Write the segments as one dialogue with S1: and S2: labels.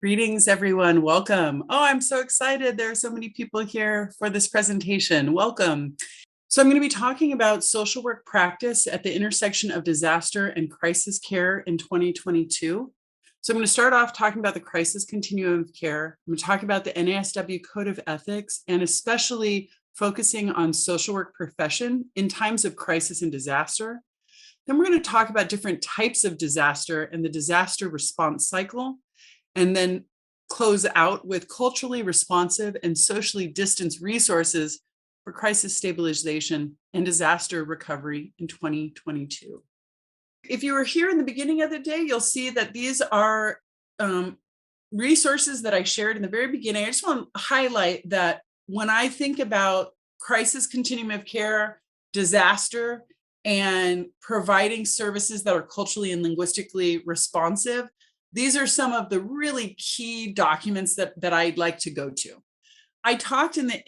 S1: Greetings, everyone. Welcome. Oh, I'm so excited. There are so many people here for this presentation. Welcome. So I'm going to be talking about social work practice at the intersection of disaster and crisis care in 2022. So I'm going to start off talking about the crisis continuum of care. I'm going to talk about the NASW Code of Ethics and especially focusing on social work profession in times of crisis and disaster. Then we're going to talk about different types of disaster and the disaster response cycle, and then close out with culturally responsive and socially distanced resources for crisis stabilization and disaster recovery in 2022. If you were here in the beginning of the day, you'll see that these are resources that I shared in the very beginning. I just want to highlight that when I think about crisis continuum of care, disaster, and providing services that are culturally and linguistically responsive, these are some of the really key documents that I'd like to go to. I talked in the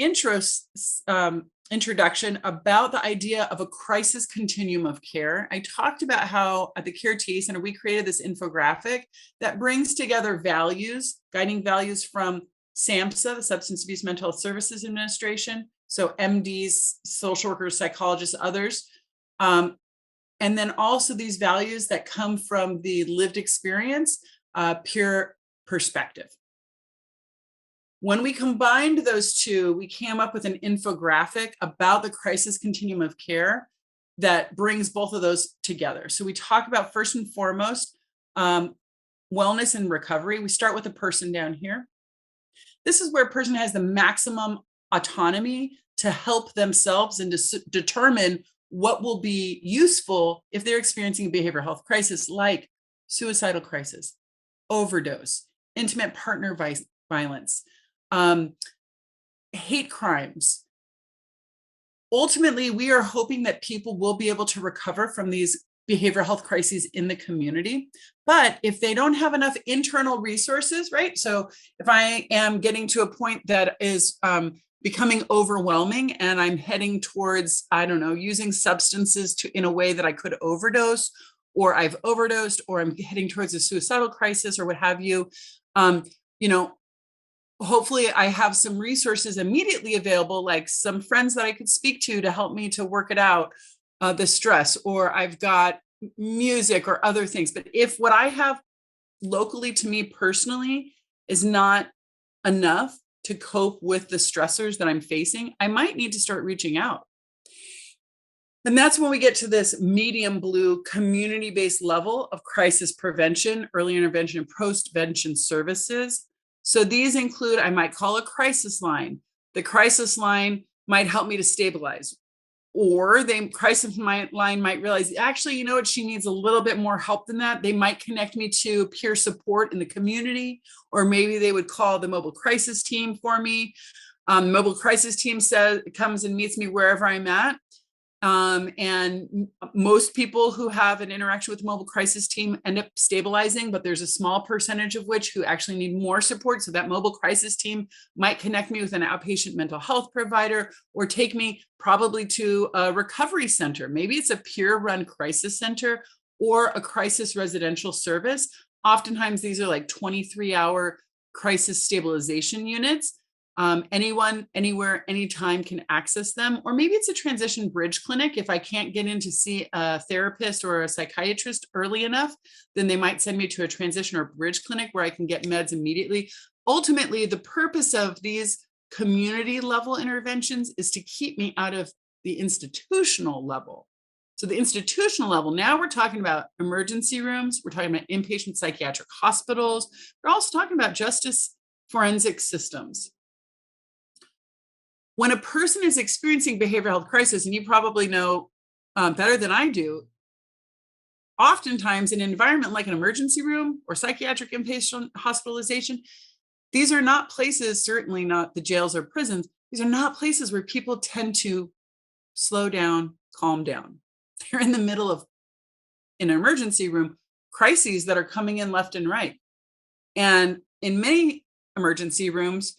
S1: introduction about the idea of a crisis continuum of care. I talked about how at the Care TA Center, we created this infographic that brings together values, guiding values from SAMHSA, the Substance Abuse Mental Health Services Administration, so MDs, social workers, psychologists, others, and then also these values that come from the lived experience, peer perspective. When we combined those two, we came up with an infographic about the crisis continuum of care that brings both of those together. So we talk about, first and foremost, wellness and recovery. We start with the person down here. This is where a person has the maximum autonomy to help themselves and to determine what will be useful if they're experiencing a behavioral health crisis like suicidal crisis, overdose, intimate partner violence, hate crimes. Ultimately, we are hoping that people will be able to recover from these behavioral health crises in the community. But if they don't have enough internal resources, right? So if I am getting to a point that is becoming overwhelming and I'm heading towards, I don't know, using substances in a way that I could overdose, or I've overdosed, or I'm heading towards a suicidal crisis or what have you, hopefully I have some resources immediately available, like some friends that I could speak to help me to work it out, the stress, or I've got music or other things. But if what I have locally to me personally is not enough to cope with the stressors that I'm facing, I might need to start reaching out. And that's when we get to this medium blue community-based level of crisis prevention, early intervention, and post-vention services. So these include, I might call a crisis line. The crisis line might help me to stabilize. Or the crisis line might realize, actually, you know what, she needs a little bit more help than that. They might connect me to peer support in the community, or maybe they would call the mobile crisis team for me. Mobile crisis team comes and meets me wherever I'm at. And most people who have an interaction with the mobile crisis team end up stabilizing, but there's a small percentage of which who actually need more support. So that mobile crisis team might connect me with an outpatient mental health provider or take me probably to a recovery center. Maybe it's a peer-run crisis center or a crisis residential service. Oftentimes these are like 23-hour crisis stabilization units. Anyone, anywhere, anytime can access them. Or maybe it's a transition bridge clinic. If I can't get in to see a therapist or a psychiatrist early enough, then they might send me to a transition or bridge clinic where I can get meds immediately. Ultimately, the purpose of these community level interventions is to keep me out of the institutional level. So the institutional level, now we're talking about emergency rooms, we're talking about inpatient psychiatric hospitals, we're also talking about justice forensic systems. When a person is experiencing behavioral health crisis, and you probably know better than I do, oftentimes in an environment like an emergency room or psychiatric inpatient hospitalization, these are not places, certainly not the jails or prisons, these are not places where people tend to slow down, calm down. They're in the middle of, in an emergency room, crises that are coming in left and right. And in many emergency rooms,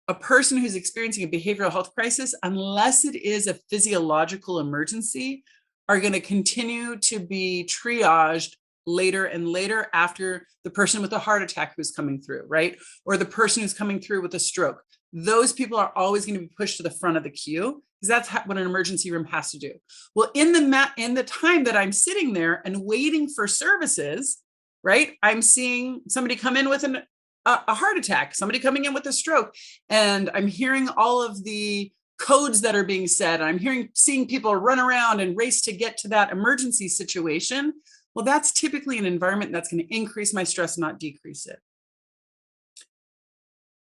S1: a person who's experiencing a behavioral health crisis, unless it is a physiological emergency, are going to continue to be triaged later and later after the person with a heart attack who's coming through, right? Or the person who's coming through with a stroke. Those people are always going to be pushed to the front of the queue because that's what an emergency room has to do. Well, in the time that I'm sitting there and waiting for services, right? I'm seeing somebody come in with a heart attack, somebody coming in with a stroke, and I'm hearing all of the codes that are being said. I'm seeing people run around and race to get to that emergency situation. Well, that's typically an environment that's going to increase my stress, not decrease it.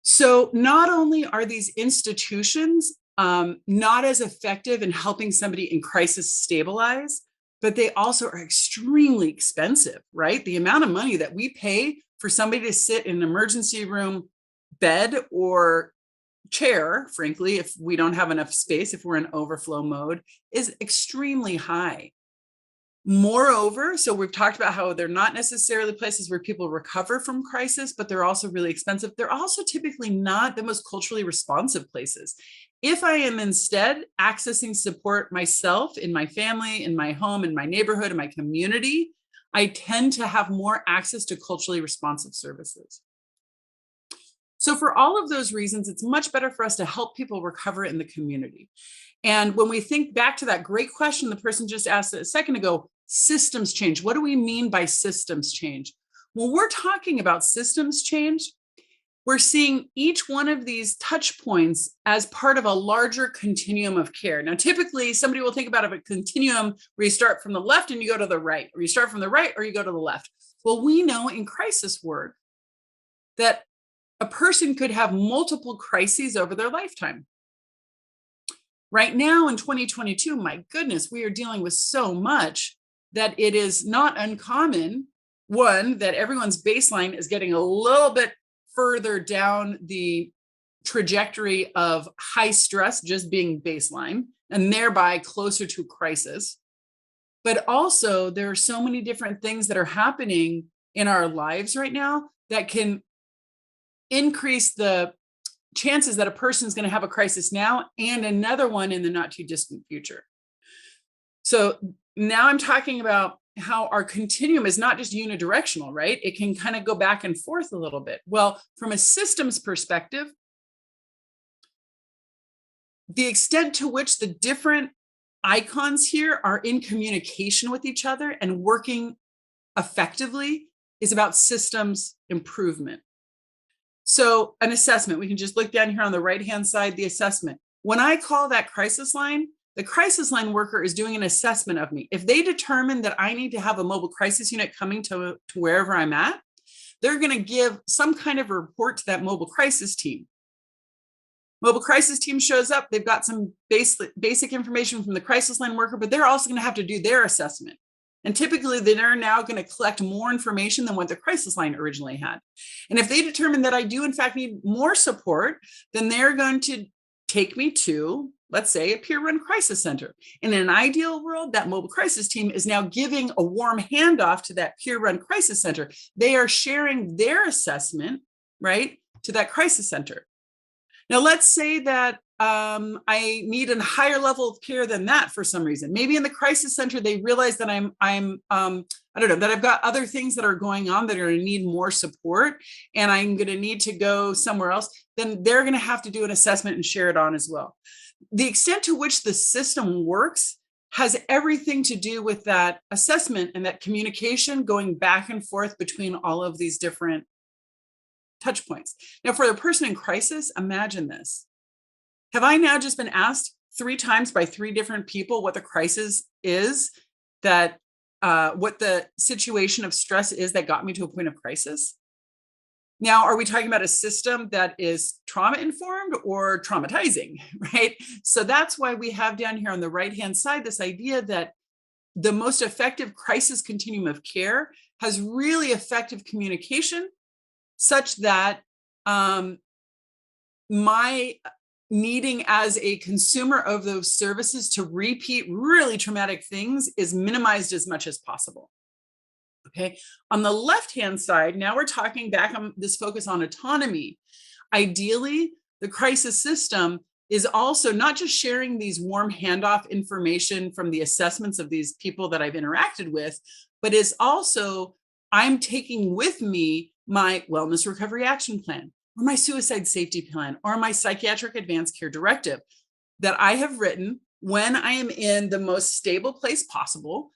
S1: So not only are these institutions not as effective in helping somebody in crisis stabilize, but they also are extremely expensive, right? The amount of money that we pay for somebody to sit in an emergency room bed or chair, frankly, if we don't have enough space, if we're in overflow mode, is extremely high. Moreover, so we've talked about how they're not necessarily places where people recover from crisis, but they're also really expensive. They're also typically not the most culturally responsive places. If I am instead accessing support myself, in my family, in my home, in my neighborhood, in my community, I tend to have more access to culturally responsive services. So for all of those reasons, it's much better for us to help people recover in the community. And when we think back to that great question the person just asked a second ago, systems change. What do we mean by systems change? When we're talking about systems change, we're seeing each one of these touch points as part of a larger continuum of care. Now, typically somebody will think about a continuum where you start from the left and you go to the right, or you start from the right or you go to the left. Well, we know in crisis work that a person could have multiple crises over their lifetime. Right now in 2022, my goodness, we are dealing with so much that it is not uncommon, one, that everyone's baseline is getting a little bit further down the trajectory of high stress just being baseline and thereby closer to crisis. But also there are so many different things that are happening in our lives right now that can increase the chances that a person is going to have a crisis now and another one in the not too distant future. So now I'm talking about how our continuum is not just unidirectional, right? It can kind of go back and forth a little bit. Well, from a systems perspective, the extent to which the different icons here are in communication with each other and working effectively is about systems improvement. So an assessment, we can just look down here on the right-hand side, the assessment. When I call that crisis line, the crisis line worker is doing an assessment of me. If they determine that I need to have a mobile crisis unit coming to wherever I'm at, they're going to give some kind of report to that mobile crisis team. Mobile crisis team shows up. They've got some basic information from the crisis line worker, but they're also going to have to do their assessment. And typically they're now going to collect more information than what the crisis line originally had. And if they determine that I do in fact need more support, then they're going to take me to, let's say, a peer-run crisis center. In an ideal world, that mobile crisis team is now giving a warm handoff to that peer-run crisis center. They are sharing their assessment, right, to that crisis center. Now, let's say that I need a higher level of care than that for some reason. Maybe in the crisis center, they realize that I don't know, that I've got other things that are going on that are going to need more support and I'm going to need to go somewhere else. Then they're going to have to do an assessment and share it on as well. The extent to which the system works has everything to do with that assessment and that communication going back and forth between all of these different touch points. Now, for the person in crisis, imagine this. Have I now just been asked 3 times by 3 different people what the crisis is, that what the situation of stress is that got me to a point of crisis? Now, are we talking about a system that is trauma-informed or traumatizing, right? So that's why we have down here on the right-hand side this idea that the most effective crisis continuum of care has really effective communication, such that my needing as a consumer of those services to repeat really traumatic things is minimized as much as possible. Okay. On the left-hand side, now we're talking back on this focus on autonomy. Ideally, the crisis system is also not just sharing these warm handoff information from the assessments of these people that I've interacted with, but it's also, I'm taking with me my wellness recovery action plan or my suicide safety plan or my psychiatric advanced care directive that I have written when I am in the most stable place possible.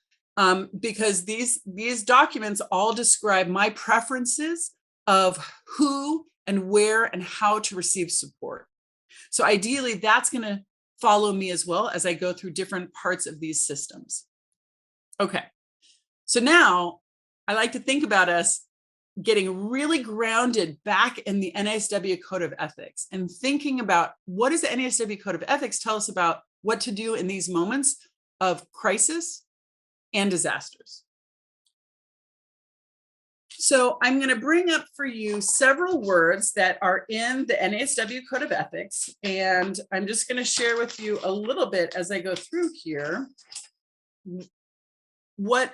S1: Because these documents all describe my preferences of who and where and how to receive support. So ideally, that's going to follow me as well as I go through different parts of these systems. Okay, so now I like to think about us getting really grounded back in the NASW Code of Ethics and thinking about what does the NASW Code of Ethics tell us about what to do in these moments of crisis and disasters. So I'm going to bring up for you several words that are in the NASW Code of Ethics, and I'm just going to share with you a little bit as I go through here what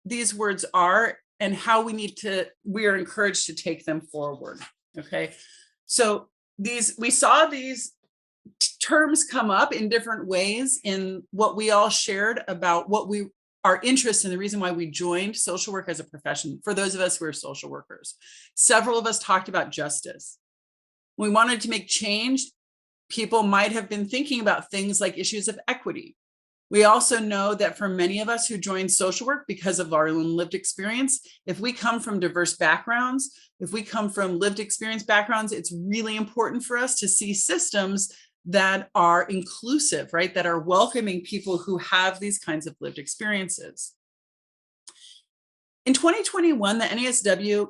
S1: these words are and how we are encouraged to take them forward. Okay, so we saw these terms come up in different ways in what we all shared about our interest and the reason why we joined social work as a profession. For those of us who are social workers, several of us talked about justice. When we wanted to make change, people might have been thinking about things like issues of equity. We also know that for many of us who joined social work because of our own lived experience, if we come from diverse backgrounds, if we come from lived experience backgrounds, it's really important for us to see systems that are inclusive, right? That are welcoming people who have these kinds of lived experiences. In 2021, the NASW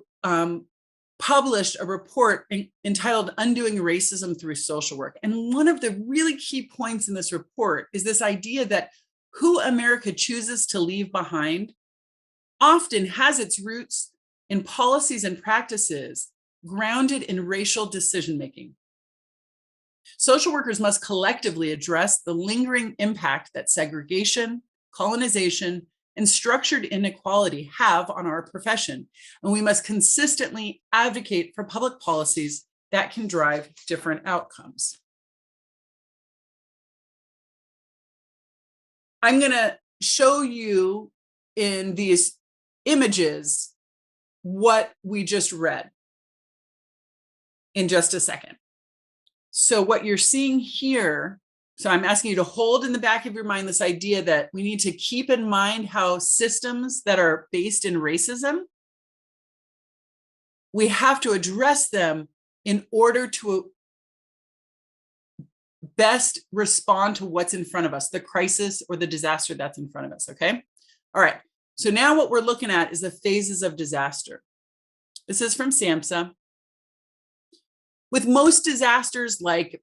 S1: published a report entitled Undoing Racism Through Social Work. And one of the really key points in this report is this idea that who America chooses to leave behind often has its roots in policies and practices grounded in racial decision-making. Social workers must collectively address the lingering impact that segregation, colonization, and structured inequality have on our profession. And we must consistently advocate for public policies that can drive different outcomes. I'm going to show you in these images what we just read in just a second. So what you're seeing here, so I'm asking you to hold in the back of your mind this idea that we need to keep in mind how systems that are based in racism, we have to address them in order to best respond to what's in front of us, the crisis or the disaster that's in front of us, okay? All right, so now what we're looking at is the phases of disaster. This is from SAMHSA. With most disasters like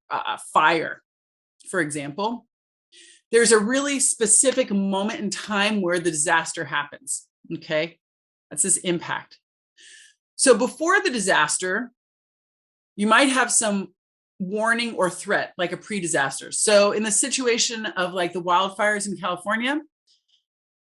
S1: fire, for example, there's a really specific moment in time where the disaster happens, okay? That's this impact. So before the disaster, you might have some warning or threat, like a pre-disaster. So in the situation of like the wildfires in California,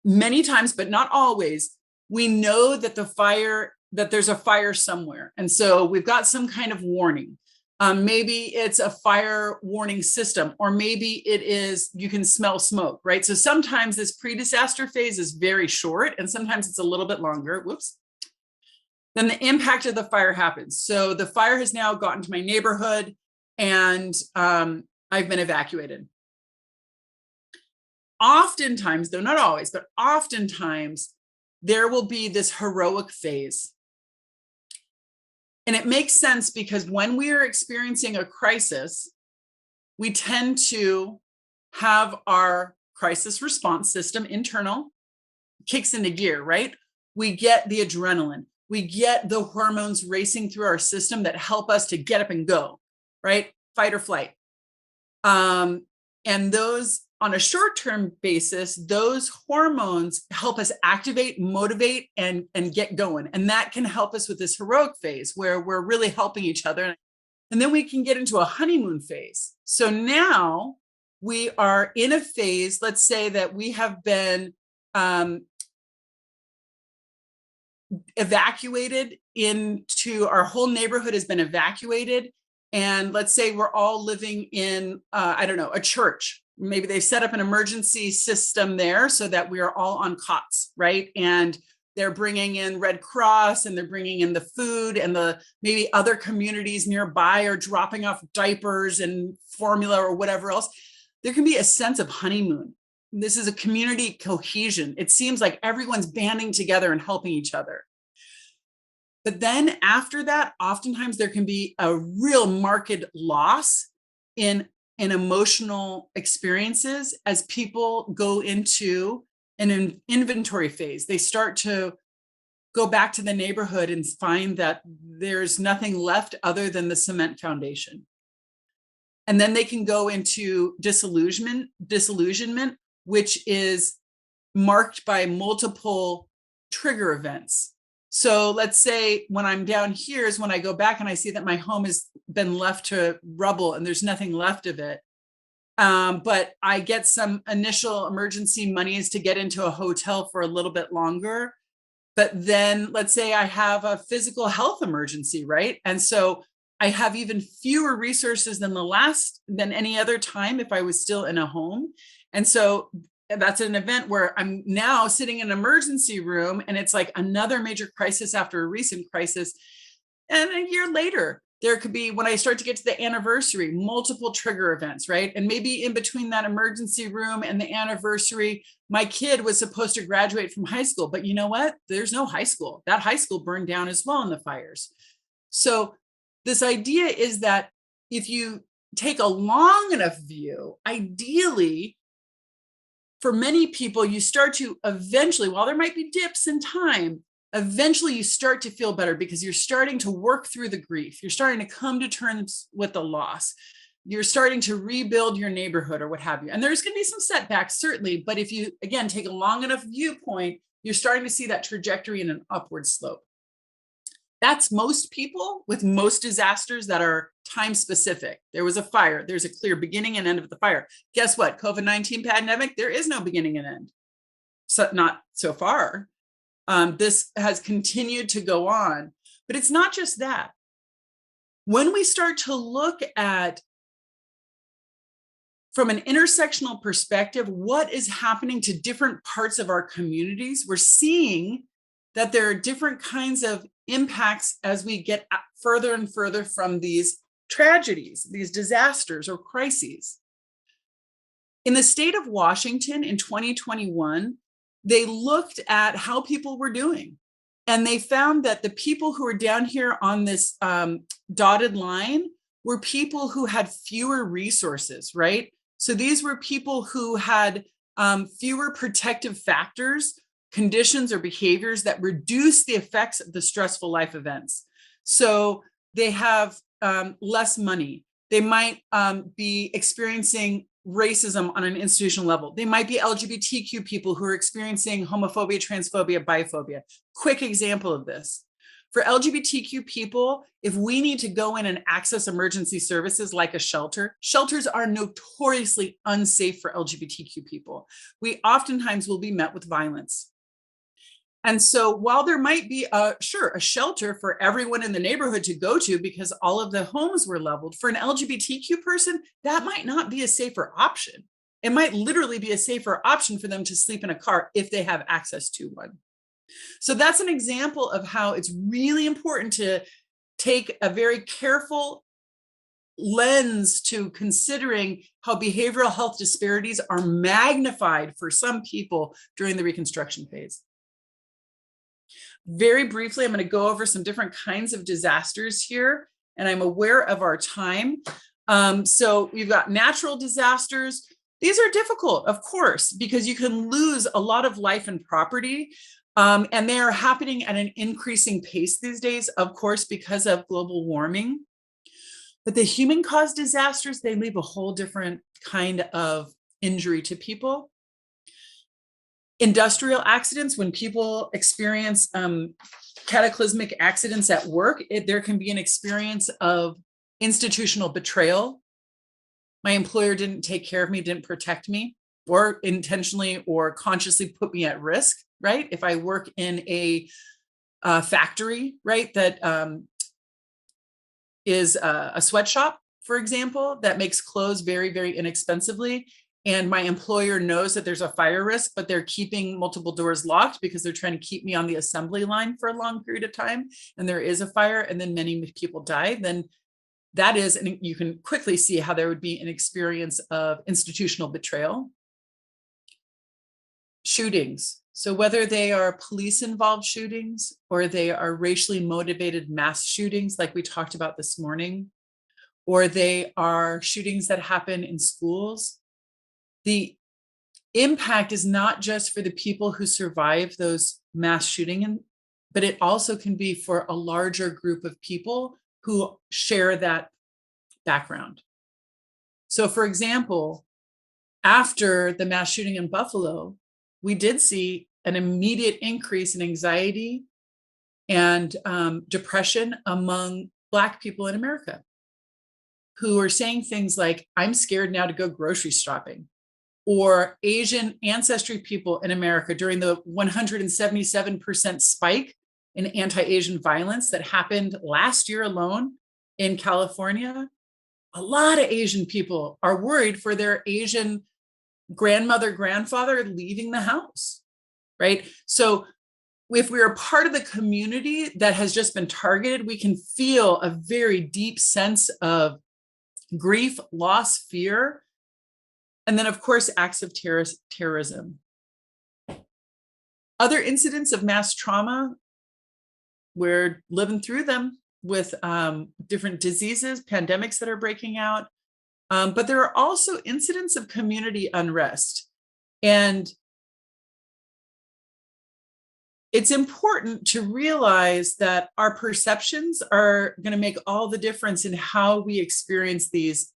S1: many times, but not always, we know that there's a fire somewhere. And so we've got some kind of warning. Maybe it's a fire warning system, or maybe it is, you can smell smoke, right? So sometimes this pre-disaster phase is very short and sometimes it's a little bit longer. Whoops. Then the impact of the fire happens. So the fire has now gotten to my neighborhood and I've been evacuated. Oftentimes, though not always, but oftentimes, there will be this heroic phase. And it makes sense because when we are experiencing a crisis, we tend to have our crisis response system, internal, kicks into gear, right? We get the adrenaline, we get the hormones racing through our system that help us to get up and go, right? Fight or flight. And those, on a short-term basis, those hormones help us activate, motivate, and get going. And that can help us with this heroic phase where we're really helping each other. And then we can get into a honeymoon phase. So now we are in a phase, let's say that we have been evacuated into, our whole neighborhood has been evacuated. And let's say we're all living in, I don't know, a church maybe they've set up an emergency system there so that we are all on cots, right? And they're bringing in Red Cross and they're bringing in the food, and the maybe other communities nearby are dropping off diapers and formula or whatever else. There can be a sense of honeymoon. This is a community cohesion. It seems like everyone's banding together and helping each other. But then after that, oftentimes there can be a real marked loss in emotional experiences as people go into an inventory phase. They start to go back to the neighborhood and find that there's nothing left other than the cement foundation. And then they can go into disillusionment, which is marked by multiple trigger events. So let's say when I'm down here is when I go back and I see that my home has been left to rubble and there's nothing left of it. But I get some initial emergency monies to get into a hotel for a little bit longer. But then let's say I have a physical health emergency, right? And so I have even fewer resources than any other time if I was still in a home. And so that's an event where I'm now sitting in an emergency room, and it's like another major crisis after a recent crisis. And a year later, there could be, when I start to get to the anniversary, multiple trigger events, right? And maybe in between that emergency room and the anniversary, my kid was supposed to graduate from high school, but you know what? There's no high school. That high school burned down as well in the fires. So this idea is that if you take a long enough view, ideally, for many people, you start to eventually, while there might be dips in time, eventually you start to feel better because you're starting to work through the grief. You're starting to come to terms with the loss. You're starting to rebuild your neighborhood or what have you. And there's going to be some setbacks, certainly. But if you, again, take a long enough viewpoint, you're starting to see that trajectory in an upward slope. That's most people with most disasters that are time specific. There was a fire. There's a clear beginning and end of the fire. Guess what? COVID-19 pandemic, there is no beginning and end. So not so far. This has continued to go on, but it's not just that. When we start to look at, from an intersectional perspective, what is happening to different parts of our communities, we're seeing that there are different kinds of impacts as we get further and further from these tragedies, these disasters or crises. In the state of Washington in 2021, they looked at how people were doing. And they found that the people who were down here on this dotted line were people who had fewer resources, right? So these were people who had fewer protective factors, conditions or behaviors that reduce the effects of the stressful life events. So they have less money. They might be experiencing racism on an institutional level. They might be LGBTQ people who are experiencing homophobia, transphobia, biphobia. Quick example of this. For LGBTQ people, if we need to go in and access emergency services like a shelter, shelters are notoriously unsafe for LGBTQ people. We oftentimes will be met with violence. And so while there might be a shelter for everyone in the neighborhood to go to because all of the homes were leveled, for an LGBTQ person, that might not be a safer option. It might literally be a safer option for them to sleep in a car if they have access to one. So that's an example of how it's really important to take a very careful lens to considering how behavioral health disparities are magnified for some people during the Reconstruction phase. Very briefly, I'm going to go over some different kinds of disasters here, and I'm aware of our time. So we've got natural disasters. These are difficult, of course, because you can lose a lot of life and property, and they are happening at an increasing pace these days, of course, because of global warming. But the human-caused disasters, they leave a whole different kind of injury to people. Industrial accidents, when people experience cataclysmic accidents at work, there can be an experience of institutional betrayal. My employer didn't take care of me, didn't protect me, or intentionally or consciously put me at risk, right? If I work in a factory, right, that is a sweatshop, for example, that makes clothes very, very inexpensively, and my employer knows that there's a fire risk, but they're keeping multiple doors locked because they're trying to keep me on the assembly line for a long period of time, and there is a fire and then many people die, then that is, and you can quickly see how there would be an experience of institutional betrayal. Shootings. So whether they are police involved shootings or they are racially motivated mass shootings, like we talked about this morning, or they are shootings that happen in schools, the impact is not just for the people who survive those mass shootings, but it also can be for a larger group of people who share that background. So for example, after the mass shooting in Buffalo, we did see an immediate increase in anxiety and depression among Black people in America, who are saying things like, I'm scared now to go grocery shopping. Or Asian ancestry people in America during the 177% spike in anti-Asian violence that happened last year alone in California. A lot of Asian people are worried for their Asian grandmother, grandfather leaving the house, right? So if we're a part of the community that has just been targeted, we can feel a very deep sense of grief, loss, fear, and then, of course, acts of terrorism. Other incidents of mass trauma, we're living through them with different diseases, pandemics that are breaking out. But there are also incidents of community unrest. And it's important to realize that our perceptions are going to make all the difference in how we experience these.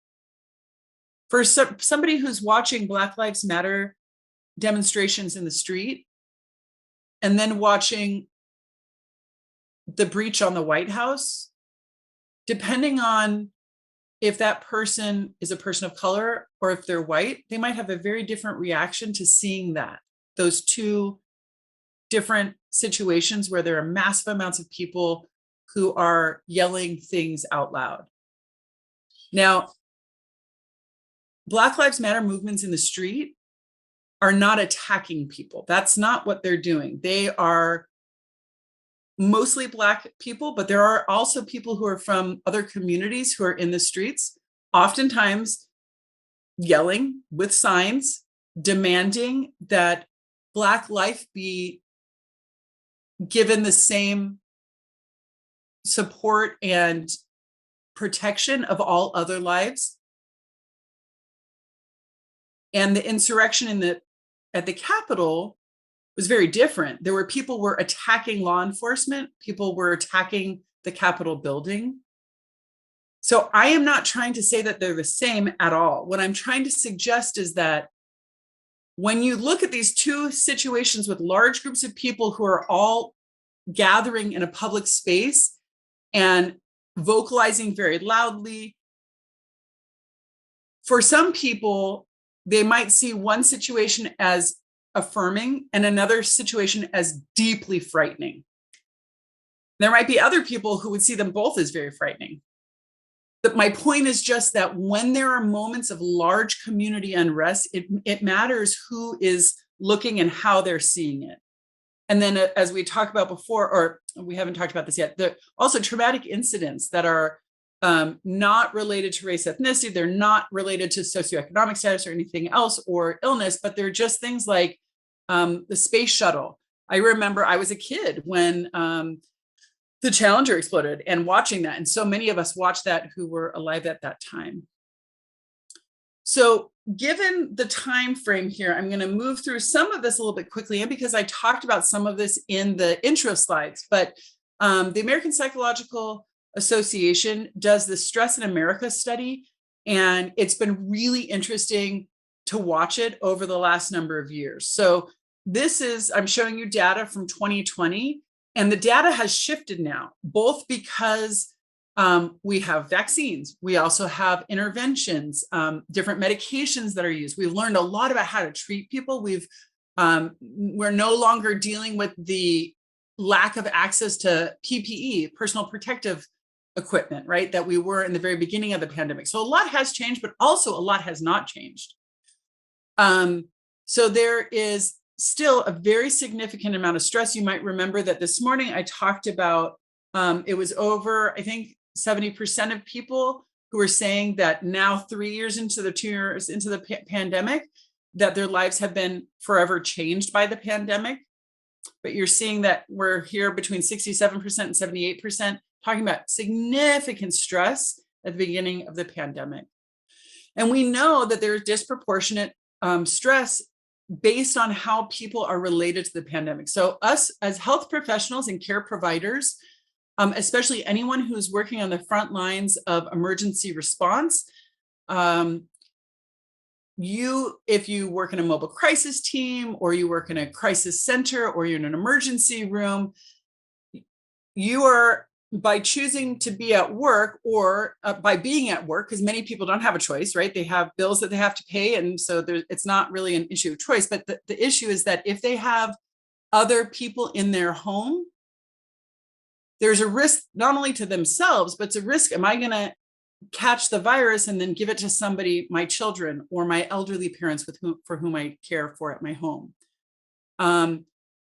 S1: For somebody who's watching Black Lives Matter demonstrations in the street and then watching the breach on the White House, depending on if that person is a person of color or if they're white, they might have a very different reaction to seeing that, those two different situations where there are massive amounts of people who are yelling things out loud. Now, Black Lives Matter movements in the street are not attacking people. That's not what they're doing. They are mostly Black people, but there are also people who are from other communities who are in the streets, oftentimes yelling with signs, demanding that Black life be given the same support and protection of all other lives. And the insurrection at the Capitol was very different. There were people were attacking law enforcement, people were attacking the Capitol building. So I am not trying to say that they're the same at all. What I'm trying to suggest is that when you look at these two situations with large groups of people who are all gathering in a public space and vocalizing very loudly, for some people, they might see one situation as affirming and another situation as deeply frightening. There might be other people who would see them both as very frightening. But my point is just that when there are moments of large community unrest, it matters who is looking and how they're seeing it. And then as we talked about before, or we haven't talked about this yet, also traumatic incidents that are not related to race, ethnicity, they're not related to socioeconomic status or anything else or illness, but they're just things like the space shuttle. I remember I was a kid when the Challenger exploded and watching that. And so many of us watched that who were alive at that time. So given the time frame here, I'm going to move through some of this a little bit quickly, and because I talked about some of this in the intro slides, but the American Psychological Association does the Stress in America study, and it's been really interesting to watch it over the last number of years. So this is, I'm showing you data from 2020, and the data has shifted now, both because we have vaccines, we also have interventions, different medications that are used. We've learned a lot about how to treat people. We're no longer dealing with the lack of access to PPE, personal protective equipment, right, that we were in the very beginning of the pandemic. So a lot has changed, but also a lot has not changed. So there is still a very significant amount of stress. You might remember that this morning I talked about, it was over, I think 70% of people who are saying that now 3 years into the 2 years into the pandemic, that their lives have been forever changed by the pandemic. But you're seeing that we're here between 67% and 78%, talking about significant stress at the beginning of the pandemic. And we know that there's disproportionate stress based on how people are related to the pandemic. So us as health professionals and care providers, especially anyone who's working on the front lines of emergency response, if you work in a mobile crisis team, or you work in a crisis center, or you're in an emergency room, you are, by choosing to be at work, or by being at work, because many people don't have a choice, right? They have bills that they have to pay. And so it's not really an issue of choice, but the issue is that if they have other people in their home, there's a risk not only to themselves, but it's a risk. Am I going to catch the virus and then give it to somebody, my children or my elderly parents for whom I care for at my home?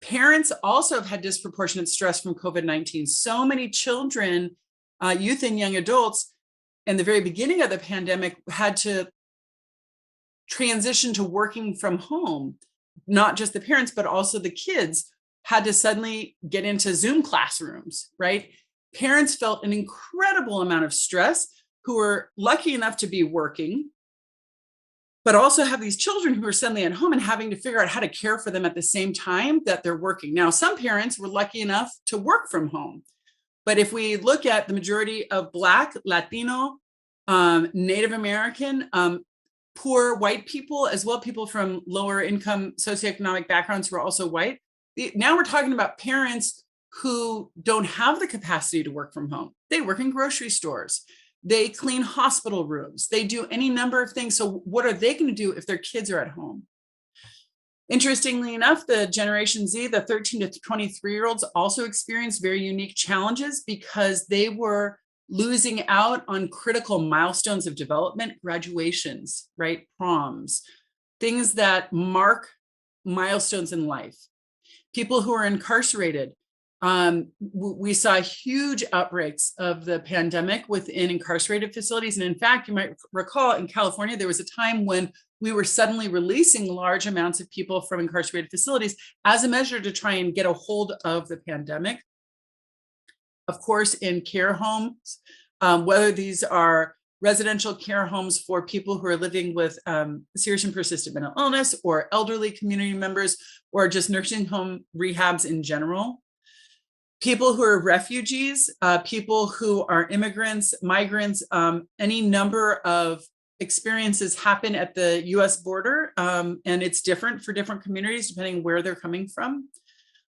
S1: Parents also have had disproportionate stress from COVID-19. So many children, youth and young adults in the very beginning of the pandemic had to transition to working from home. Not just the parents, but also the kids had to suddenly get into Zoom classrooms, right? Parents felt an incredible amount of stress, who were lucky enough to be working, but also have these children who are suddenly at home and having to figure out how to care for them at the same time that they're working. Now, some parents were lucky enough to work from home, but if we look at the majority of Black, Latino, Native American, poor white people, as well people from lower income socioeconomic backgrounds who are also white, now we're talking about parents who don't have the capacity to work from home. They work in grocery stores. They clean hospital rooms. They do any number of things. So what are they going to do if their kids are at home? Interestingly enough, the Generation Z, the 13 to 23-year-olds, also experienced very unique challenges because they were losing out on critical milestones of development, graduations, right? Proms, things that mark milestones in life. People who are incarcerated. We saw huge outbreaks of the pandemic within incarcerated facilities. And in fact, you might recall in California, there was a time when we were suddenly releasing large amounts of people from incarcerated facilities as a measure to try and get a hold of the pandemic. Of course, in care homes, whether these are residential care homes for people who are living with serious and persistent mental illness, or elderly community members, or just nursing home rehabs in general. People who are refugees, people who are immigrants, migrants, any number of experiences happen at the US border, and it's different for different communities depending where they're coming from.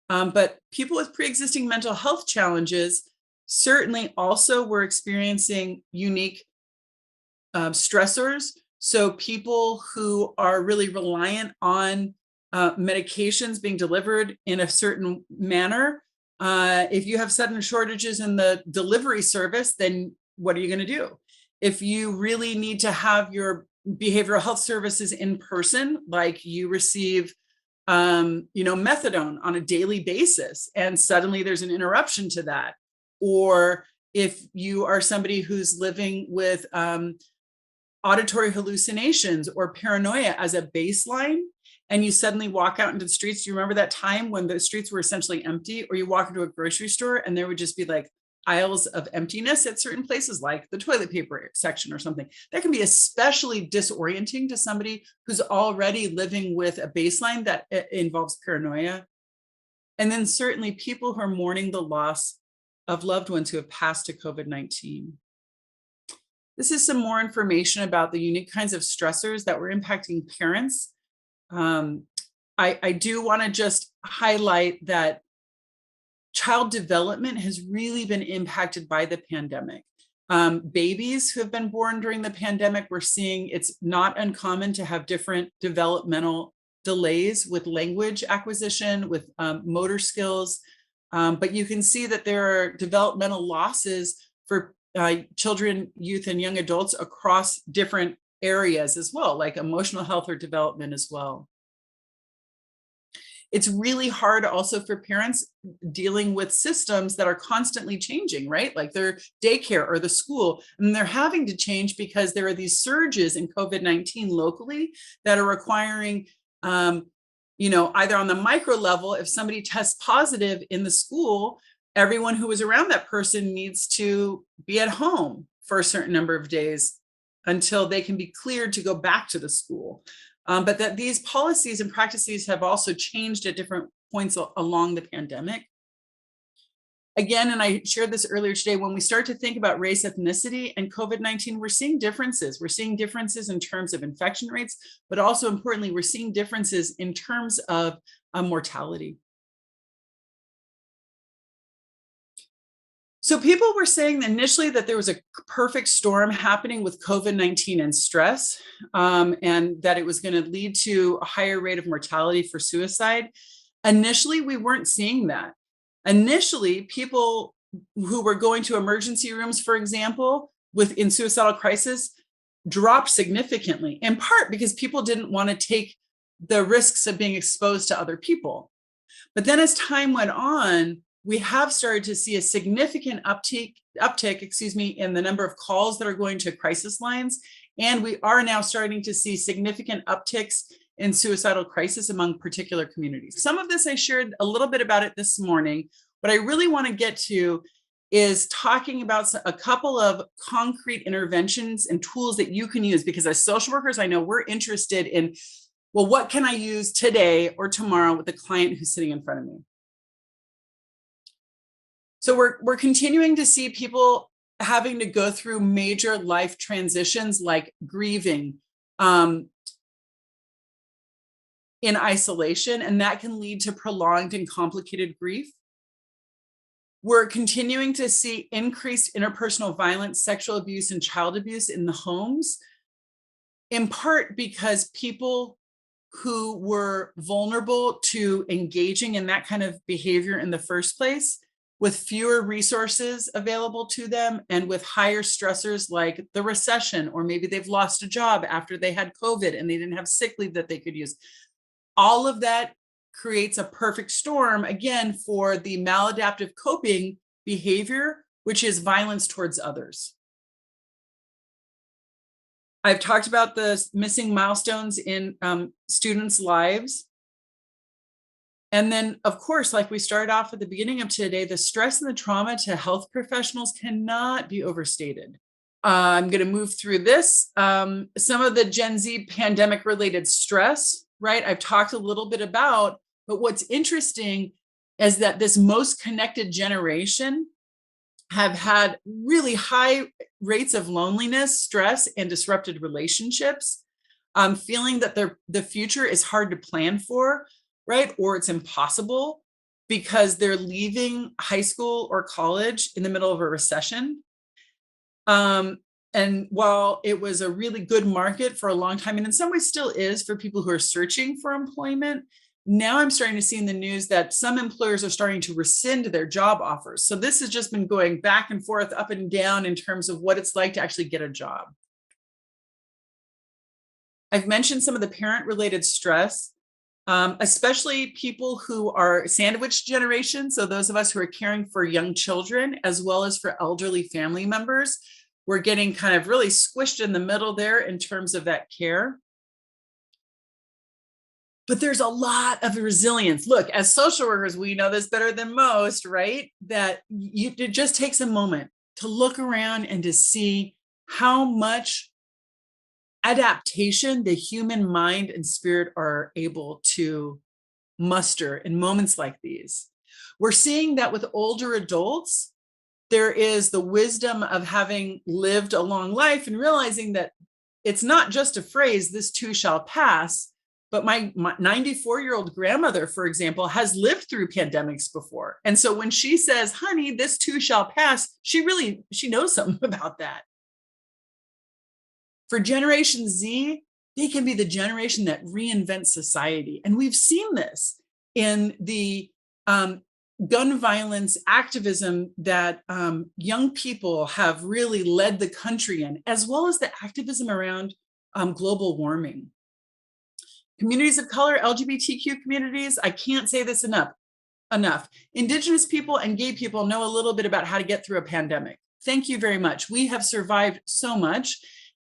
S1: But people with pre-existing mental health challenges certainly also were experiencing unique stressors. So people who are really reliant on medications being delivered in a certain manner, if you have sudden shortages in the delivery service, then what are you going to do? If you really need to have your behavioral health services in person, like you receive, methadone on a daily basis, and suddenly there's an interruption to that. Or if you are somebody who's living with auditory hallucinations or paranoia as a baseline, and you suddenly walk out into the streets. Do you remember that time when the streets were essentially empty? Or you walk into a grocery store and there would just be like aisles of emptiness at certain places, like the toilet paper section or something. That can be especially disorienting to somebody who's already living with a baseline that involves paranoia. And then certainly people who are mourning the loss of loved ones who have passed to COVID-19. This is some more information about the unique kinds of stressors that were impacting parents. I do want to just highlight that child development has really been impacted by the pandemic. Babies who have been born during the pandemic, we're seeing it's not uncommon to have different developmental delays with language acquisition, with motor skills. But you can see that there are developmental losses for children, youth, and young adults across different areas as well, like emotional health or development as well. It's really hard also for parents dealing with systems that are constantly changing, right? Like their daycare or the school, and they're having to change because there are these surges in COVID-19 locally that are requiring, either on the micro level, if somebody tests positive in the school, everyone who was around that person needs to be at home for a certain number of days until they can be cleared to go back to the school. But that these policies and practices have also changed at different points along the pandemic. Again, and I shared this earlier today, when we start to think about race, ethnicity, and COVID-19, we're seeing differences. We're seeing differences in terms of infection rates, but also importantly, we're seeing differences in terms of mortality. So people were saying initially that there was a perfect storm happening with COVID-19 and stress, and that it was going to lead to a higher rate of mortality for suicide. Initially, we weren't seeing that. Initially, people who were going to emergency rooms, for example, in suicidal crisis, dropped significantly, in part because people didn't want to take the risks of being exposed to other people. But then as time went on, we have started to see a significant uptick, in the number of calls that are going to crisis lines. And we are now starting to see significant upticks in suicidal crisis among particular communities. Some of this I shared a little bit about it this morning. What I really want to get to is talking about a couple of concrete interventions and tools that you can use, because as social workers, I know we're interested in, well, what can I use today or tomorrow with the client who's sitting in front of me? So we're continuing to see people having to go through major life transitions like grieving in isolation, and that can lead to prolonged and complicated grief. We're continuing to see increased interpersonal violence, sexual abuse, and child abuse in the homes, in part because people who were vulnerable to engaging in that kind of behavior in the first place, with fewer resources available to them and with higher stressors like the recession, or maybe they've lost a job after they had COVID and they didn't have sick leave that they could use. All of that creates a perfect storm, again, for the maladaptive coping behavior, which is violence towards others. I've talked about the missing milestones in students' lives. And then, of course, like we started off at the beginning of today, the stress and the trauma to health professionals cannot be overstated. I'm going to move through this. Some of the Gen Z pandemic related stress, right? I've talked a little bit about, but what's interesting is that this most connected generation have had really high rates of loneliness, stress, and disrupted relationships, feeling that the future is hard to plan for, right? Or it's impossible because they're leaving high school or college in the middle of a recession. And while it was a really good market for a long time, and in some ways still is for people who are searching for employment, now I'm starting to see in the news that some employers are starting to rescind their job offers. So this has just been going back and forth, up and down in terms of what it's like to actually get a job. I've mentioned some of the parent-related stress, especially people who are sandwich generation. So those of us who are caring for young children, as well as for elderly family members, we're getting kind of really squished in the middle there in terms of that care. But there's a lot of resilience. Look, as social workers, we know this better than most, right? That it just takes a moment to look around and to see how much adaptation the human mind and spirit are able to muster in moments like these. We're seeing that with older adults, there is the wisdom of having lived a long life and realizing that it's not just a phrase, this too shall pass, but my 94-year-old grandmother, for example, has lived through pandemics before. And so when she says, honey, this too shall pass, she knows something about that. For Generation Z, they can be the generation that reinvents society. And we've seen this in the gun violence activism that young people have really led the country in, as well as the activism around global warming. Communities of color, LGBTQ communities, I can't say this enough. Indigenous people and gay people know a little bit about how to get through a pandemic. Thank you very much. We have survived so much,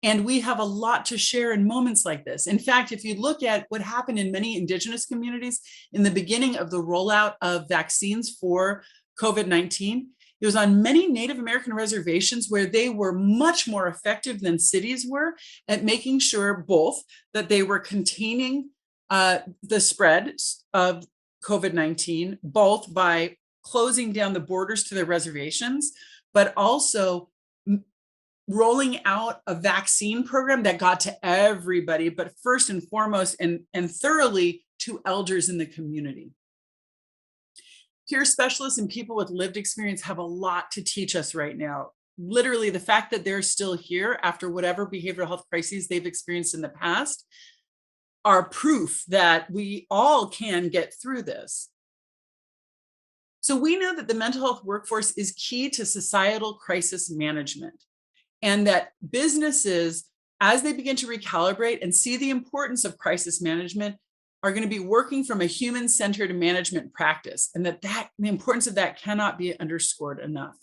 S1: and we have a lot to share in moments like this. In fact, if you look at what happened in many Indigenous communities in the beginning of the rollout of vaccines for COVID-19, it was on many Native American reservations where they were much more effective than cities were at making sure both that they were containing the spread of COVID-19, both by closing down the borders to their reservations, but also rolling out a vaccine program that got to everybody, but first and foremost and thoroughly to elders in the community. Peer specialists and people with lived experience have a lot to teach us right now. Literally, the fact that they're still here after whatever behavioral health crises they've experienced in the past are proof that we all can get through this. So we know that the mental health workforce is key to societal crisis management, and that businesses, as they begin to recalibrate and see the importance of crisis management, are going to be working from a human-centered management practice, and that the importance of that cannot be underscored enough.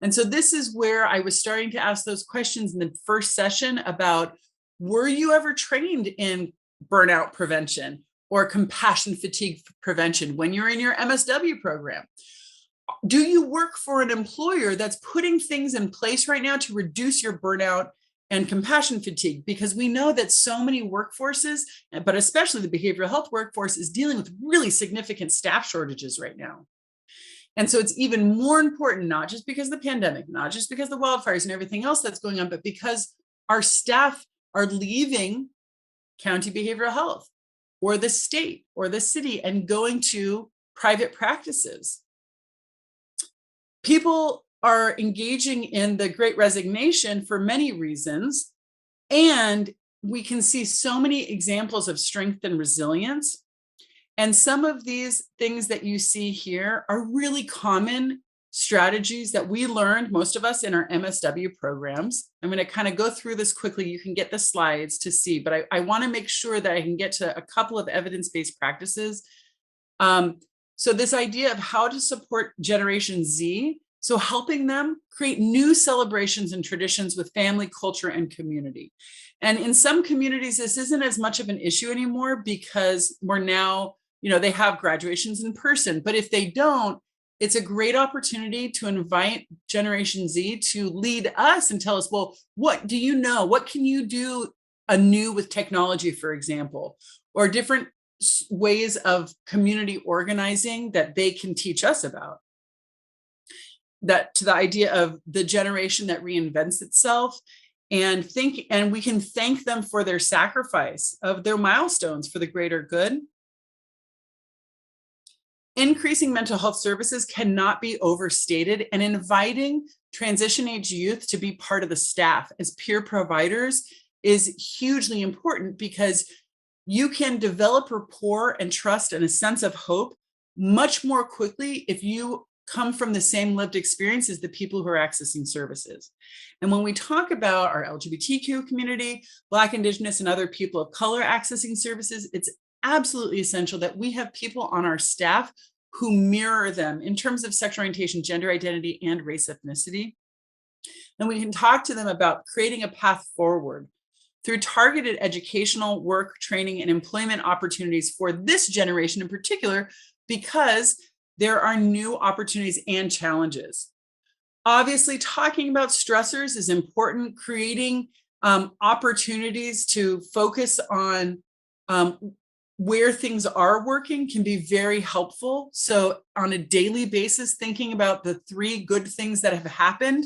S1: And so this is where I was starting to ask those questions in the first session about, were you ever trained in burnout prevention or compassion fatigue prevention when you're in your MSW program? Do you work for an employer that's putting things in place right now to reduce your burnout and compassion fatigue? Because we know that so many workforces, but especially the behavioral health workforce, is dealing with really significant staff shortages right now. And so it's even more important, not just because of the pandemic, not just because of the wildfires and everything else that's going on, but because our staff are leaving county behavioral health or the state or the city and going to private practices. People are engaging in the Great Resignation for many reasons, and we can see so many examples of strength and resilience. And some of these things that you see here are really common strategies that we learned, most of us, in our MSW programs. I'm going to kind of go through this quickly. You can get the slides to see, but I want to make sure that I can get to a couple of evidence-based practices. So this idea of how to support Generation Z, so helping them create new celebrations and traditions with family, culture, and community. And in some communities, this isn't as much of an issue anymore because we're now, they have graduations in person. But if they don't, it's a great opportunity to invite Generation Z to lead us and tell us, well, what do you know? What can you do anew with technology, for example, or different ways of community organizing that they can teach us about? That to the idea of the generation that reinvents itself, and we can thank them for their sacrifice of their milestones for the greater good. Increasing mental health services cannot be overstated, and inviting transition age youth to be part of the staff as peer providers is hugely important, because you can develop rapport and trust and a sense of hope much more quickly if you come from the same lived experience as the people who are accessing services. And when we talk about our LGBTQ community, Black, Indigenous, and other people of color accessing services, it's absolutely essential that we have people on our staff who mirror them in terms of sexual orientation, gender identity, and race ethnicity. And we can talk to them about creating a path forward through targeted educational work, training, and employment opportunities for this generation in particular, because there are new opportunities and challenges. Obviously, talking about stressors is important. Creating opportunities to focus on where things are working can be very helpful. So on a daily basis, thinking about the 3 good things that have happened,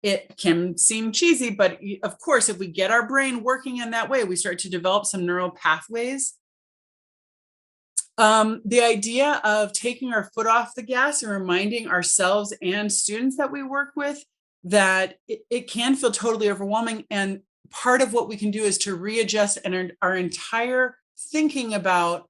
S1: it can seem cheesy, but of course, if we get our brain working in that way, we start to develop some neural pathways. The idea of taking our foot off the gas and reminding ourselves and students that we work with that it can feel totally overwhelming. And part of what we can do is to readjust our entire thinking about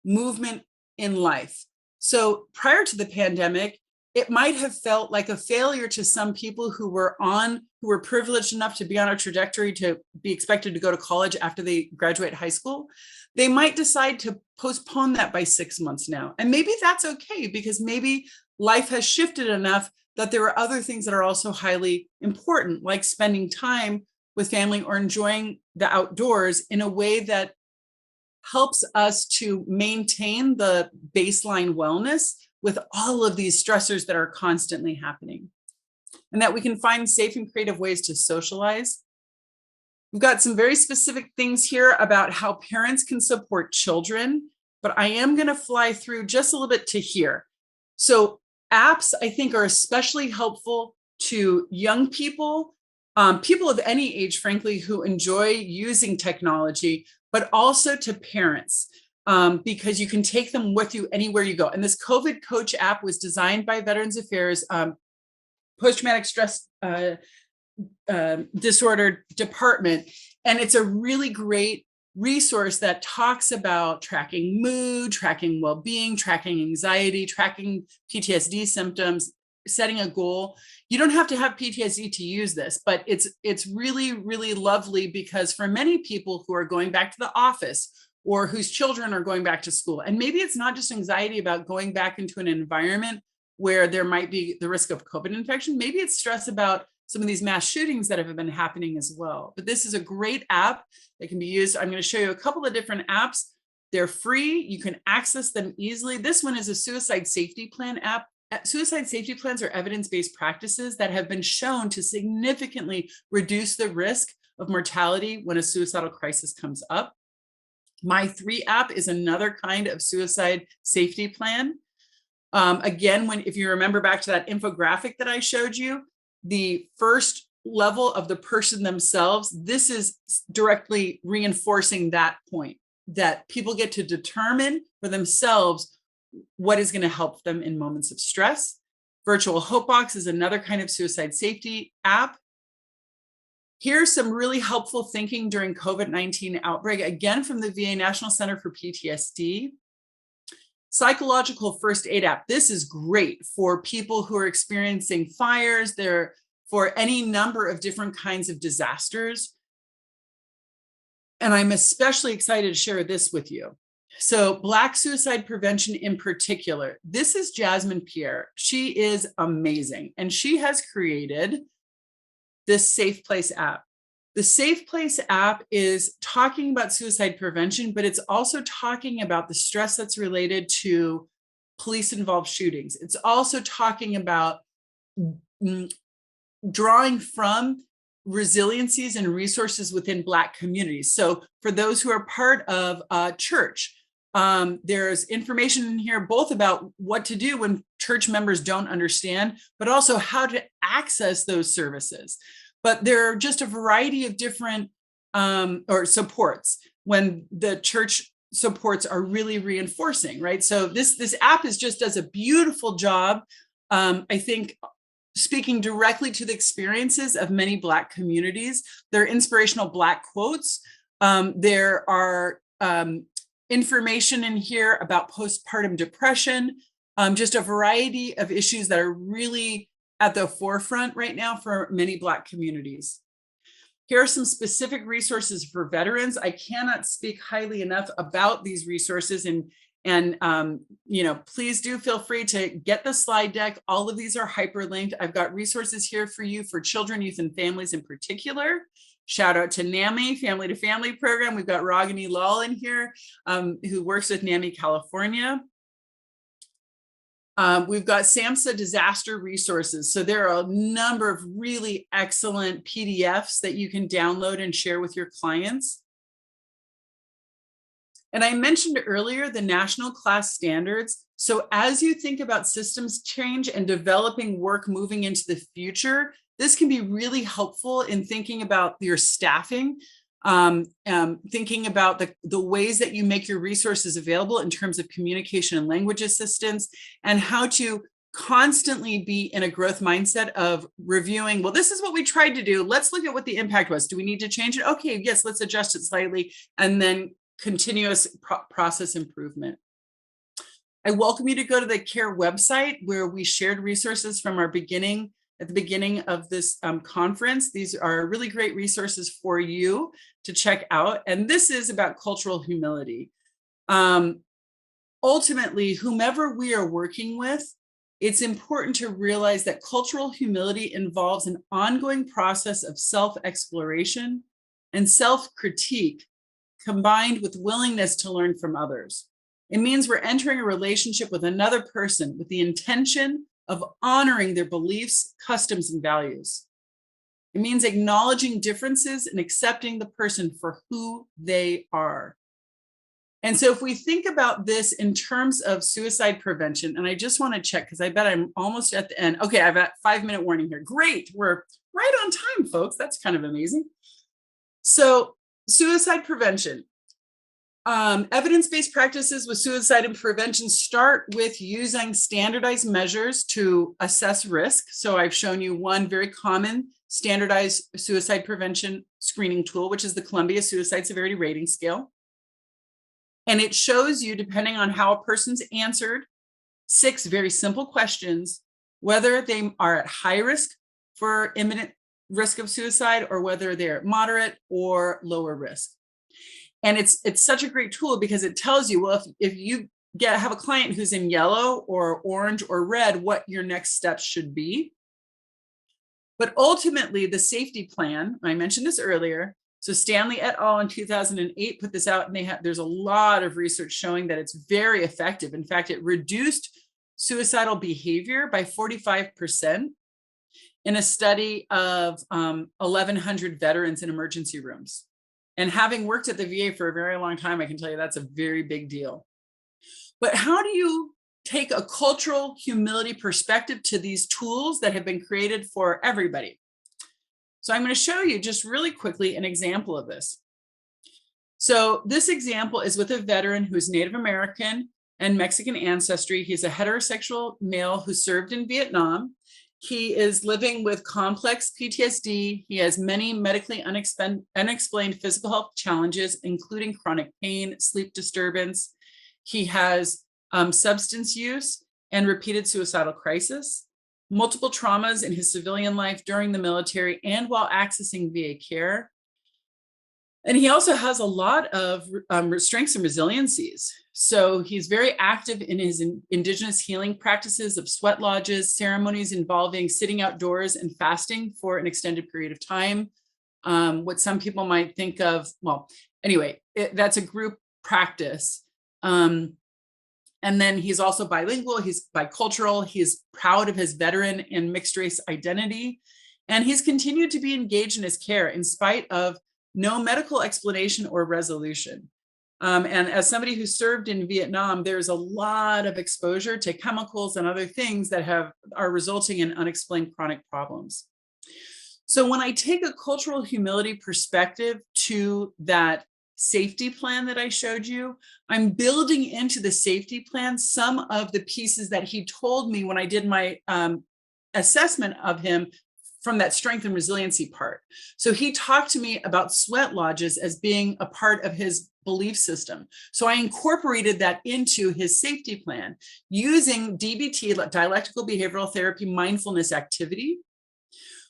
S1: movement in life. So prior to the pandemic, it might have felt like a failure to some people who were privileged enough to be on a trajectory to be expected to go to college after they graduate high school. They might decide to postpone that by 6 months now. And maybe that's okay, because maybe life has shifted enough that there are other things that are also highly important, like spending time with family or enjoying the outdoors in a way that helps us to maintain the baseline wellness with all of these stressors that are constantly happening, and that we can find safe and creative ways to socialize. We've got some very specific things here about how parents can support children, but I am going to fly through just a little bit to here. So apps, I think, are especially helpful to young people, people of any age, frankly, who enjoy using technology, but also to parents, because you can take them with you anywhere you go. And this COVID Coach app was designed by Veterans Affairs post-traumatic stress disorder department. And it's a really great resource that talks about tracking mood, tracking well-being, tracking anxiety, tracking PTSD symptoms, setting a goal. You don't have to have PTSD to use this, but it's really, really lovely, because for many people who are going back to the office or whose children are going back to school, and maybe it's not just anxiety about going back into an environment where there might be the risk of COVID infection, maybe it's stress about some of these mass shootings that have been happening as well. But this is a great app that can be used. I'm going to show you a couple of different apps. They're free. You can access them easily. This one is a suicide safety plan app. Suicide safety plans are evidence-based practices that have been shown to significantly reduce the risk of mortality when a suicidal crisis comes up. My3 app is another kind of suicide safety plan. Again, if you remember back to that infographic that I showed you, the first level of the person themselves, this is directly reinforcing that point, that people get to determine for themselves what is going to help them in moments of stress. Virtual Hope Box is another kind of suicide safety app. Here's some really helpful thinking during COVID-19 outbreak, again from the VA National Center for PTSD. Psychological first aid app. This is great for people who are experiencing fires, for any number of different kinds of disasters. And I'm especially excited to share this with you. So Black suicide prevention in particular, this is Jasmine Pierre. She is amazing. And she has created this Safe Place app. The Safe Place app is talking about suicide prevention, but it's also talking about the stress that's related to police-involved shootings. It's also talking about drawing from resiliencies and resources within Black communities. So for those who are part of a church, there's information in here both about what to do when church members don't understand, but also how to access those services. But there are just a variety of different or supports when the church supports are really reinforcing, right? So this app does a beautiful job, I think, speaking directly to the experiences of many Black communities. There are inspirational Black quotes. There are information in here about postpartum depression, just a variety of issues that are really at the forefront right now for many Black communities. Here are some specific resources for veterans. I cannot speak highly enough about these resources, and please do feel free to get the slide deck. All of these are hyperlinked. I've got resources here for you for children, youth, and families in particular. Shout out to NAMI, Family to Family program. We've got Ragini Lal in here, who works with NAMI California. We've got SAMHSA disaster resources. So there are a number of really excellent PDFs that you can download and share with your clients. And I mentioned earlier the national class standards. So as you think about systems change and developing work moving into the future, this can be really helpful in thinking about your staffing, thinking about the ways that you make your resources available in terms of communication and language assistance, and how to constantly be in a growth mindset of reviewing, well, this is what we tried to do. Let's look at what the impact was. Do we need to change it? Okay, yes, let's adjust it slightly, and then continuous process improvement. I welcome you to go to the CARE website where we shared resources from our beginning at the beginning of this conference. These are really great resources for you to check out. And this is about cultural humility. Ultimately, whomever we are working with, it's important to realize that cultural humility involves an ongoing process of self-exploration and self-critique combined with willingness to learn from others. It means we're entering a relationship with another person with the intention of honoring their beliefs, customs, and values. It means acknowledging differences and accepting the person for who they are. And so if we think about this in terms of suicide prevention, and I just want to check because I bet I'm almost at the end. Okay, I've got 5-minute warning here. Great, we're right on time, folks. That's kind of amazing. So suicide prevention. Evidence-based practices with suicide and prevention start with using standardized measures to assess risk. So I've shown you one very common standardized suicide prevention screening tool, which is the Columbia Suicide Severity Rating Scale. And it shows you, depending on how a person's answered 6 very simple questions, whether they are at high risk for imminent risk of suicide or whether they're moderate or lower risk. And it's such a great tool because it tells you, well, if you have a client who's in yellow or orange or red, what your next steps should be. But ultimately, the safety plan, I mentioned this earlier, so Stanley et al. In 2008 put this out, and there's a lot of research showing that it's very effective. In fact, it reduced suicidal behavior by 45% in a study of 1,100 veterans in emergency rooms. And having worked at the VA for a very long time, I can tell you that's a very big deal. But how do you take a cultural humility perspective to these tools that have been created for everybody? So I'm going to show you just really quickly an example of this. So this example is with a veteran who's Native American and Mexican ancestry. He's a heterosexual male who served in Vietnam. He is living with complex PTSD. He has many medically unexplained physical health challenges, including chronic pain, sleep disturbance. He has substance use and repeated suicidal crisis, multiple traumas in his civilian life during the military and while accessing VA care. And he also has a lot of strengths and resiliencies. So he's very active in his indigenous healing practices of sweat lodges, ceremonies involving sitting outdoors and fasting for an extended period of time. What some people might think of, well, anyway, that's a group practice. And then he's also bilingual, he's bicultural, he's proud of his veteran and mixed race identity. And he's continued to be engaged in his care in spite of no medical explanation or resolution. And as somebody who served in Vietnam, there's a lot of exposure to chemicals and other things that are resulting in unexplained chronic problems. So when I take a cultural humility perspective to that safety plan that I showed you, I'm building into the safety plan some of the pieces that he told me when I did my assessment of him from that strength and resiliency part. So he talked to me about sweat lodges as being a part of his belief system. So I incorporated that into his safety plan using DBT, dialectical behavioral therapy mindfulness activity,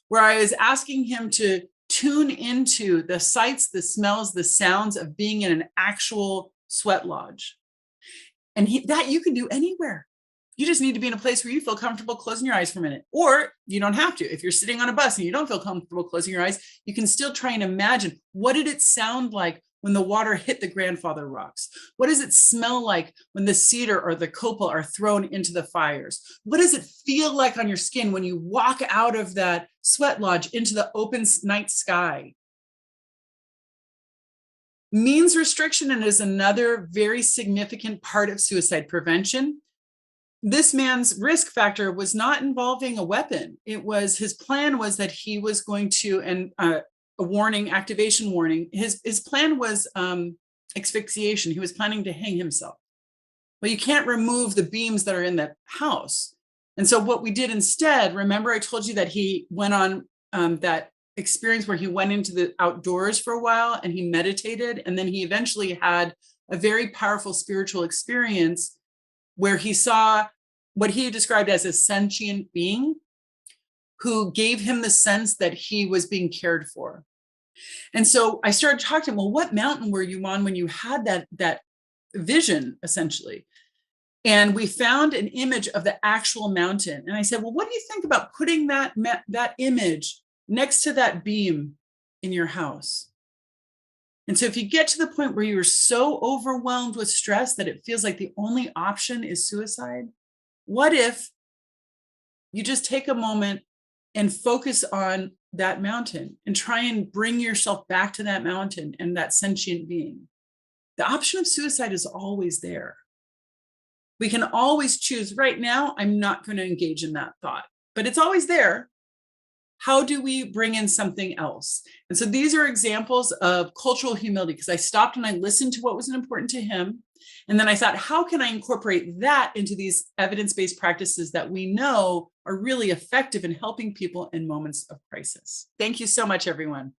S1: where I was asking him to tune into the sights, the smells, the sounds of being in an actual sweat lodge. And that you can do anywhere. You just need to be in a place where you feel comfortable closing your eyes for a minute, or you don't have to. If you're sitting on a bus and you don't feel comfortable closing your eyes, you can still try and imagine, what did it sound like when the water hit the grandfather rocks? What does it smell like when the cedar or the copal are thrown into the fires? What does it feel like on your skin when you walk out of that sweat lodge into the open night sky? Means restriction is another very significant part of suicide prevention. This man's risk factor was not involving a weapon. It was, his plan was that he was going to, and a warning, activation warning, his plan was asphyxiation. He was planning to hang himself. Well, you can't remove the beams that are in the house. And so what we did instead, remember I told you that he went on that experience where he went into the outdoors for a while and he meditated, and then he eventually had a very powerful spiritual experience where he saw what he described as a sentient being who gave him the sense that he was being cared for. And so I started talking to him, well, what mountain were you on when you had that vision, essentially? And we found an image of the actual mountain. And I said, well, what do you think about putting that image next to that beam in your house? And so if you get to the point where you're so overwhelmed with stress that it feels like the only option is suicide, what if you just take a moment and focus on that mountain and try and bring yourself back to that mountain and that sentient being? The option of suicide is always there. We can always choose. Right now, I'm not going to engage in that thought, but it's always there. How do we bring in something else? And so these are examples of cultural humility, because I stopped and I listened to what was important to him. And then I thought, how can I incorporate that into these evidence-based practices that we know are really effective in helping people in moments of crisis? Thank you so much, everyone.